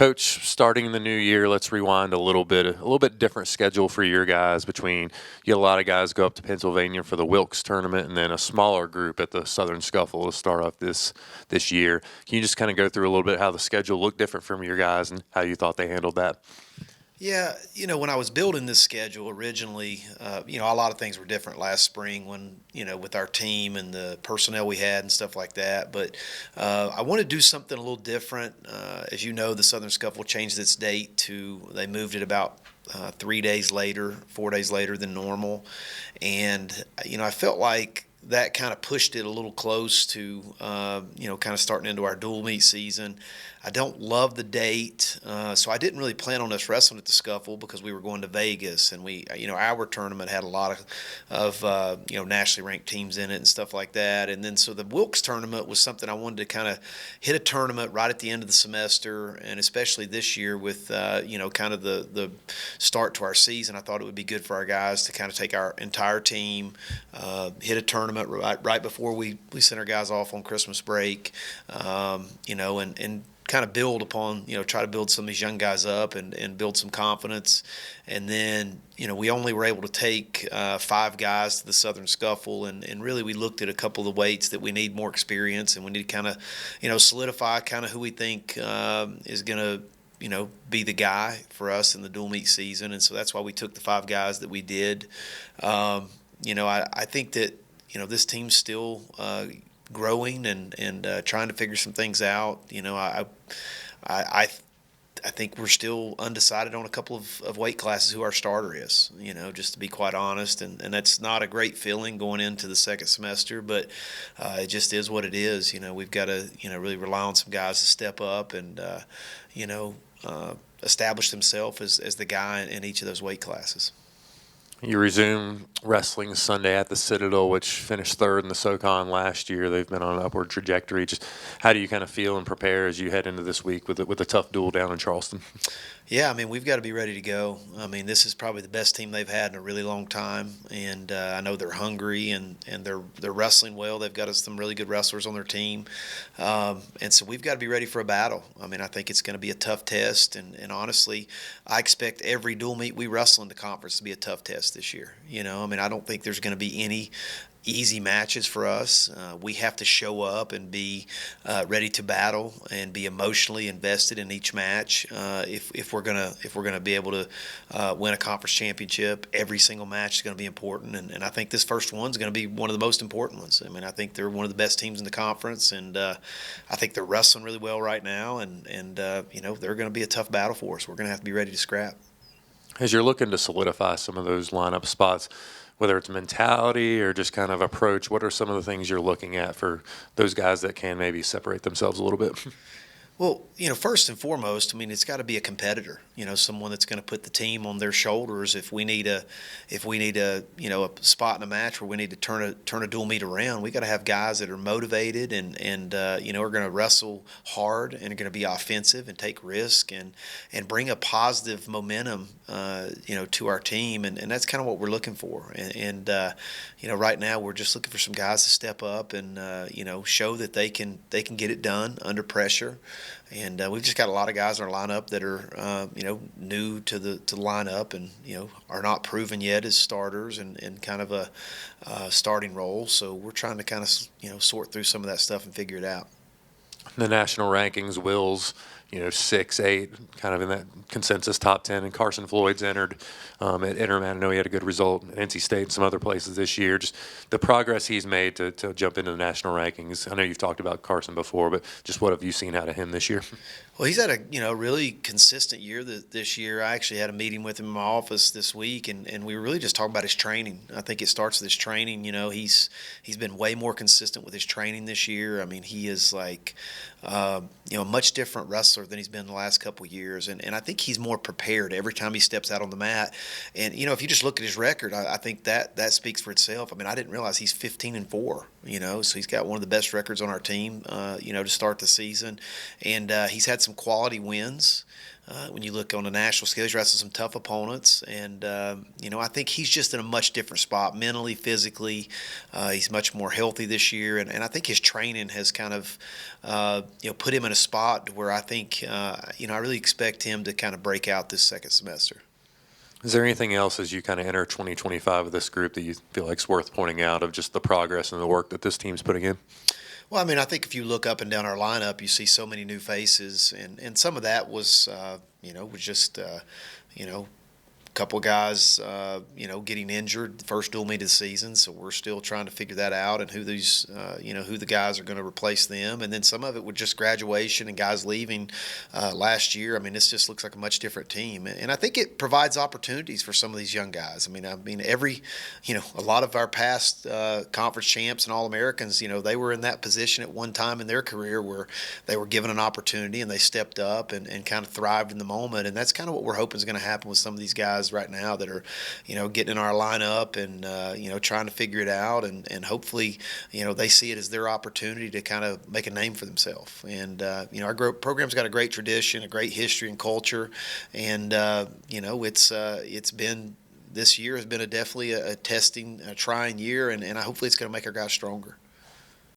Coach, starting the new year, let's rewind a little bit. A little bit different schedule for your guys between you had a lot of guys go up to Pennsylvania for the Wilkes tournament and then a smaller group at the Southern Scuffle to start off this year. Can you just kind of go through a little bit how the schedule looked different from your guys and how you thought they handled that? Yeah, when I was building this schedule originally, a lot of things were different last spring when, with our team and the personnel we had and stuff like that. But I want to do something a little different. As you know, the Southern Scuffle changed its date they moved it about 3 days later, 4 days later than normal. And, I felt like that kind of pushed it a little close to, kind of starting into our dual meet season. I don't love the date, so I didn't really plan on us wrestling at the Scuffle because we were going to Vegas, and our tournament had a lot of nationally ranked teams in it and stuff like that. And then so the Wilkes tournament was something I wanted to kind of hit a tournament right at the end of the semester, and especially this year with kind of the start to our season. I thought it would be good for our guys to kind of take our entire team, hit a tournament right before we sent our guys off on Christmas break, and kind of build upon, try to build some of these young guys up and build some confidence. And then, we only were able to take 5 guys to the Southern Scuffle, and really we looked at a couple of the weights that we need more experience, and we need to kind of, solidify kind of who we think is going to, be the guy for us in the dual meet season. And so that's why we took the 5 guys that we did. I think that, this team's still growing and trying to figure some things out. I think we're still undecided on a couple of weight classes who our starter is, just to be quite honest. And that's not a great feeling going into the second semester, but it just is what it is. We've got to, really rely on some guys to step up and, establish themselves as the guy in each of those weight classes. You resume wrestling Sunday at the Citadel, which finished third in the SoCon last year. They've been on an upward trajectory. Just how do you kind of feel and prepare as you head into this week with a tough duel down in Charleston? Yeah, we've got to be ready to go. This is probably the best team they've had in a really long time, and I know they're hungry and they're wrestling well. They've got some really good wrestlers on their team, and so we've got to be ready for a battle. I think it's going to be a tough test, and honestly, I expect every dual meet we wrestle in the conference to be a tough test this year. I don't think there's going to be any easy matches for us. We have to show up and be ready to battle and be emotionally invested in each match. If we're gonna be able to win a conference championship, every single match is going to be important. And I think this first one's going to be one of the most important ones. I think they're one of the best teams in the conference, and I think they're wrestling really well right now. And they're going to be a tough battle for us. We're going to have to be ready to scrap. As you're looking to solidify some of those lineup spots, whether it's mentality or just kind of approach, what are some of the things you're looking at for those guys that can maybe separate themselves a little bit? Well, first and foremost, it's got to be a competitor. Someone that's going to put the team on their shoulders. If we need a a spot in a match where we need to turn a dual meet around, we got to have guys that are motivated and are going to wrestle hard and are going to be offensive and take risk and bring a positive momentum, to our team. And that's kind of what we're looking for. And right now we're just looking for some guys to step up and show that they can get it done under pressure. And we've just got a lot of guys in our lineup that are, new to the lineup and, are not proven yet as starters and kind of a starting role. So we're trying to kind of, sort through some of that stuff and figure it out. The national rankings, Will's, 6, 8, kind of in that consensus top 10. And Carson Floyd's entered at Intermat. I know he had a good result at NC State and some other places this year. Just the progress he's made to jump into the national rankings. I know you've talked about Carson before, but just what have you seen out of him this year? Well, he's had a really consistent year this year. I actually had a meeting with him in my office this week, and we were really just talking about his training. I think it starts with his training. He's been way more consistent with his training this year. He is like a much different wrestler than he's been the last couple of years, and I think he's more prepared every time he steps out on the mat. And if you just look at his record, I think that speaks for itself. I didn't realize he's 15-4. So he's got one of the best records on our team. To start the season, and he's had some quality wins. when you look on the national scale, he's wrestled some tough opponents, and I think he's just in a much different spot mentally, physically. He's much more healthy this year, and I think his training has kind of put him in a spot where I think I really expect him to kind of break out this second semester. Is there anything else as you kind of enter 2025 with this group that you feel like is worth pointing out of just the progress and the work that this team's putting in? Well, I mean, I think if you look up and down our lineup, you see so many new faces, and some of that was, was just, a couple of guys, getting injured the first dual meet of the season. So we're still trying to figure that out and who these, who the guys are going to replace them. And then some of it with just graduation and guys leaving last year. I mean, this just looks like a much different team. And I think it provides opportunities for some of these young guys. A lot of our past conference champs and All-Americans, they were in that position at one time in their career where they were given an opportunity and they stepped up and kind of thrived in the moment. And that's kind of what we're hoping is going to happen with some of these guys right now that are, getting in our lineup and, trying to figure it out. And hopefully, they see it as their opportunity to kind of make a name for themselves. And, our program's got a great tradition, a great history and culture. And, this year has been definitely a testing, a trying year. And hopefully it's going to make our guys stronger.